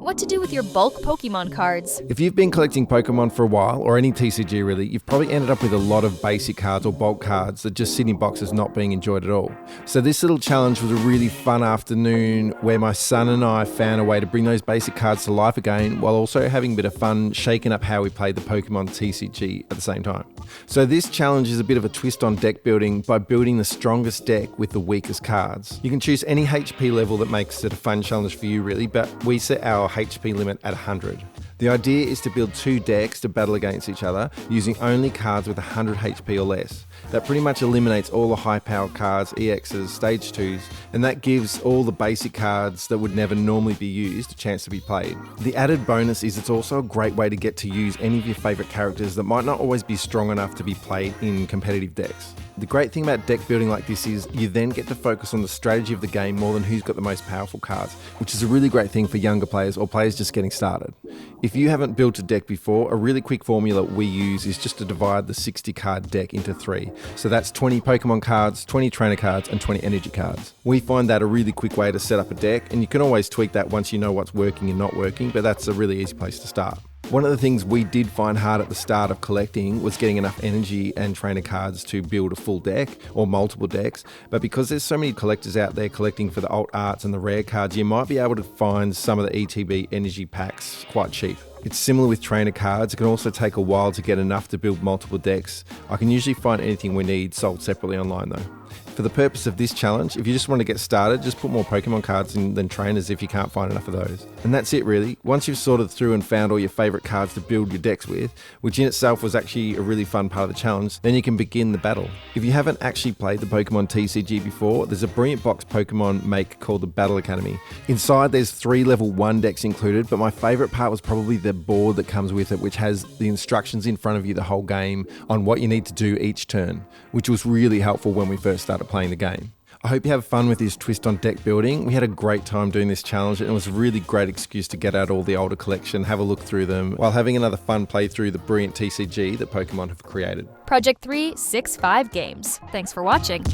what to do with your bulk Pokemon cards. If you've been collecting Pokemon for a while, or any TCG really, you've probably ended up with a lot of basic cards or bulk cards that just sit in boxes not being enjoyed at all. So this little challenge was a really fun afternoon where my son and I found a way to bring those basic cards to life again while also having a bit of fun shaking up how we played the Pokemontcg at the same time. So this challenge is a bit of a twist on deck building by building the strongest deck with the weakest cards. You can choose any HP level that makes it a fun challenge for you really, but we set our HP limit at 100. The idea is to build two decks to battle against each other using only cards with 100 HP or less. That pretty much eliminates all the high powered cards, EXs, stage 2s, and that gives all the basic cards that would never normally be used a chance to be played. The added bonus is it's also a great way to get to use any of your favourite characters that might not always be strong enough to be played in competitive decks. The great thing about deck building like this is you then get to focus on the strategy of the game more than who's got the most powerful cards, which is a really great thing for younger players or players just getting started. If you haven't built a deck before, a really quick formula we use is just to divide the 60 card deck into 3. So that's 20 Pokemon cards, 20 trainer cards, and 20 energy cards. We find that a really quick way to set up a deck, and you can always tweak that once you know what's working and not working, but that's a really easy place to start. One of the things we did find hard at the start of collecting was getting enough energy and trainer cards to build a full deck or multiple decks, but because there's so many collectors out there collecting for the alt arts and the rare cards, you might be able to find some of the ETB energy packs quite cheap. It's similar with trainer cards. It can also take a while to get enough to build multiple decks. I can usually find anything we need sold separately online though. For the purpose of this challenge, if you just want to get started, just put more Pokemon cards in than trainers if you can't find enough of those. And that's it really. Once you've sorted through and found all your favourite cards to build your decks with, which in itself was actually a really fun part of the challenge, then you can begin the battle. If you haven't actually played the Pokemontcg before, there's a brilliant box Pokemon make called the Battle Academy. Inside there's 3 level 1 decks included, but my favourite part was probably the board that comes with it, which has the instructions in front of you the whole game on what you need to do each turn, which was really helpful when we first started playing the game. I hope you have fun with this twist on deck building. We had a great time doing this challenge and it was a really great excuse to get out all the older collection, have a look through them, while having another fun play through the brilliant TCG that Pokemon have created. Project 365 Games. Thanks for watching.